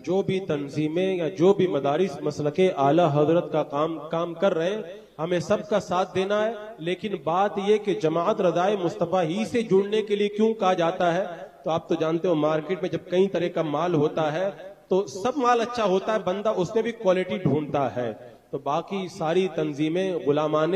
جو بھی تنظیمیں یا جو بھی مدارس مسلک اعلی حضرت کا کام کر رہے ہیں، ہمیں سب کا ساتھ دینا ہے، لیکن بات یہ کہ جماعت رضائے مصطفیٰ ہی سے جڑنے کے لیے کیوں کہا جاتا ہے؟ تو آپ تو جانتے ہو مارکیٹ میں جب کئی طرح کا مال ہوتا ہے تو سب مال اچھا ہوتا ہے، بندہ اس میں بھی کوالٹی ڈھونڈتا ہے۔ تو باقی ساری تنظیمیں غلامان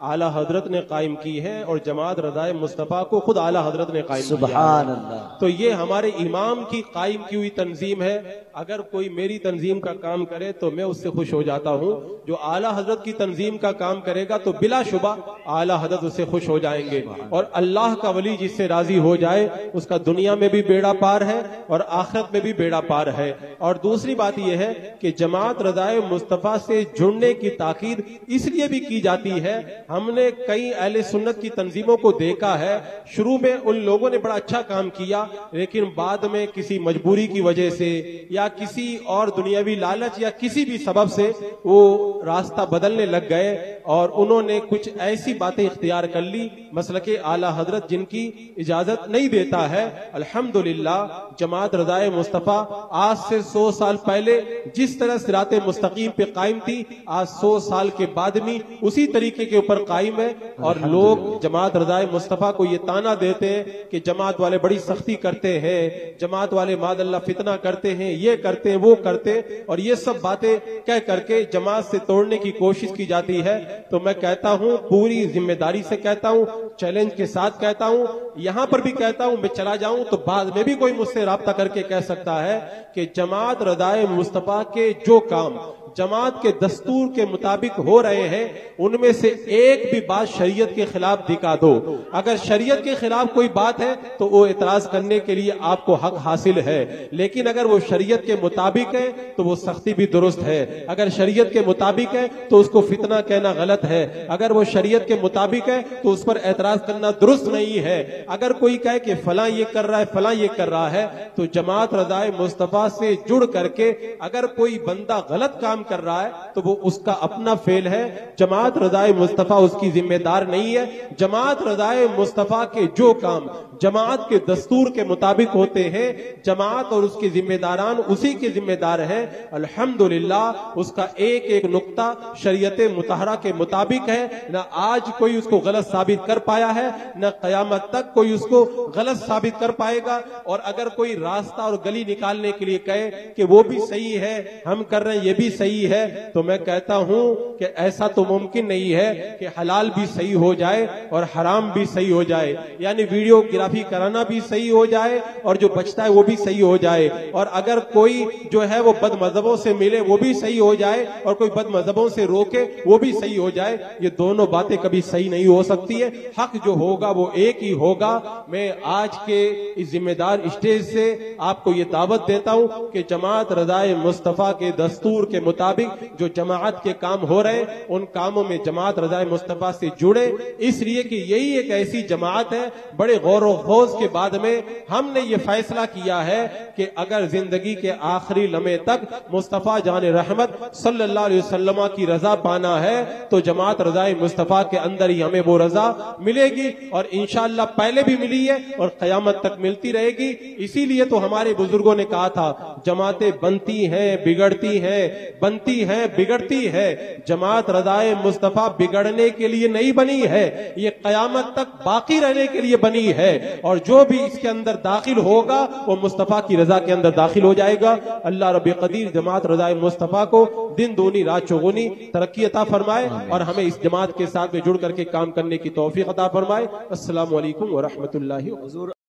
اعلی حضرت نے قائم کی ہیں اور جماعت رضائے مصطفیٰ کو خود اعلی حضرت نے قائم کیا ہے۔ سبحان اللہ۔ تو یہ ہمارے امام کی قائم کی ہوئی تنظیم ہے۔ اگر کوئی میری تنظیم کا کام کرے تو میں اس سے خوش ہو جاتا ہوں، جو اعلی حضرت کی تنظیم کا کام کرے گا تو بلا شبہ اعلی حضرت اس سے خوش ہو جائیں گے، اور اللہ کا ولی جس سے راضی ہو جائے اس کا دنیا میں بھی بیڑا پار ہے اور آخرت میں بھی بیڑا پار ہے۔ اور دوسری بات یہ ہے کہ جماعت رضائے مصطفیٰ سے جڑنے کی تاکید اس لیے بھی کی جاتی ہے، ہم نے کئی اہل سنت کی تنظیموں کو دیکھا ہے، شروع میں ان لوگوں نے بڑا اچھا کام کیا، لیکن بعد میں کسی مجبوری کی وجہ سے یا کسی اور دنیاوی لالچ یا کسی بھی سبب سے وہ راستہ بدلنے لگ گئے اور انہوں نے کچھ ایسی باتیں اختیار کر لی مسلک اعلی حضرت جن کی اجازت نہیں دیتا ہے۔ الحمدللہ جماعت رضائے مصطفیٰ آج سے 100 سال پہلے جس طرح صراط مستقیم پہ قائم تھی، آج 100 سال کے بعد بھی اسی طریقے کے اوپر قائم ہے، اور لوگ جماعت رضائے مصطفیٰ کو یہ تانا دیتے ہیں کہ جماعت والے بڑی سختی کرتے ہیں، جماعت والے ماد اللہ فتنہ کرتے ہیں، یہ کرتے ہیں وہ کرتے ہیں، اور یہ سب باتیں کہہ کر کے جماعت سے توڑنے کی کوشش کی جاتی ہے۔ تو میں کہتا ہوں، پوری ذمہ داری سے کہتا ہوں، چیلنج کے ساتھ کہتا ہوں، یہاں پر بھی کہتا ہوں، میں چلا جاؤں تو بعد میں بھی کوئی مجھ سے رابطہ کر کے کہہ سکتا ہے کہ جماعت رضائے مصطفیٰ کے جو کام جماعت کے دستور کے مطابق ہو رہے ہیں ان میں سے ایک بھی بات شریعت کے خلاف دکھا دو، اگر شریعت کے خلاف کوئی بات ہے تو وہ اعتراض کرنے کے لیے آپ کو حق حاصل ہے، لیکن اگر وہ شریعت کے مطابق ہے تو وہ سختی بھی درست ہے، اگر شریعت کے مطابق ہے تو اس کو فتنہ کہنا غلط ہے، اگر وہ شریعت کے مطابق ہے تو اس پر اعتراض کرنا درست نہیں ہے۔ اگر کوئی کہے کہ فلاں یہ کر رہا ہے فلاں یہ کر رہا ہے، تو جماعت رضائے مصطفیٰ سے جڑ کر کے اگر کوئی بندہ غلط کام کر رہا ہے تو وہ اس کا اپنا فعل ہے، جماعت رضائے مصطفیٰ اس کی ذمہ دار نہیں ہے۔ جماعت رضائے مصطفیٰ کے جو کام جماعت کے دستور کے مطابق ہوتے ہیں، جماعت اور اس کے ذمہ داران اسی کے ذمہ دار ہیں۔ الحمدللہ اس کا ایک ایک نقطہ شریعت مطہرہ کے مطابق ہے، نہ آج کوئی اس کو غلط ثابت کر پایا ہے، نہ قیامت تک کوئی اس کو غلط ثابت کر پائے گا۔ اور اگر کوئی راستہ اور گلی نکالنے کے لیے کہے کہ وہ بھی صحیح ہے، ہم کر رہے ہیں یہ بھی صحیح ہے، تو میں کہتا ہوں کہ ایسا تو ممکن نہیں ہے کہ حلال بھی صحیح ہو جائے اور حرام بھی صحیح ہو جائے، یعنی ویڈیو گرافی کرانا بھی صحیح ہو جائے اور جو بچتا ہے وہ بھی صحیح ہو جائے، اور اگر کوئی جو ہے وہ بد مذہبوں سے ملے وہ بھی صحیح ہو جائے اور کوئی بد مذہبوں سے روکے وہ بھی صحیح ہو جائے۔ یہ دونوں باتیں کبھی صحیح نہیں ہو سکتی ہے، حق جو ہوگا وہ ایک ہی ہوگا۔ میں آج کے اس ذمہ دار اسٹیج سے آپ کو یہ دعوت دیتا ہوں کہ جماعت رضائے مصطفیٰ کے دستور کے مطابق جو جماعت کے کام ہو رہے ہیں ان کاموں میں جماعت رضائے مصطفیٰ سے جڑے، اس لیے کہ یہی ایک ایسی جماعت ہے، بڑے غور و خوض کے بعد میں ہم نے یہ فیصلہ کیا ہے کہ اگر زندگی کے آخری لمحے تک مصطفیٰ جان رحمت صلی اللہ علیہ وسلم کی رضا پانا ہے تو جماعت رضائے مصطفیٰ کے اندر ہی ہمیں وہ رضا ملے گی، اور انشاءاللہ پہلے بھی ملی ہے اور قیامت تک ملتی رہے گی۔ اسی لیے تو ہمارے بزرگوں نے کہا تھا جماعتیں بنتی ہیں بگڑتی ہیں، بنتی ہے بگڑتی ہے، جماعت رضائے مصطفیٰ بگڑنے کے لیے نہیں بنی ہے، یہ قیامت تک باقی رہنے کے لیے بنی ہے، اور جو بھی اس کے اندر داخل ہوگا وہ مصطفیٰ کی رضا کے اندر داخل ہو جائے گا۔ اللہ رب قدیر جماعت رضائے مصطفیٰ کو دن دونی رات چوگنی ترقی عطا فرمائے اور ہمیں اس جماعت کے ساتھ میں جڑ کر کے کام کرنے کی توفیق عطا فرمائے۔ السلام علیکم ورحمۃ اللہ وبرکاتہ۔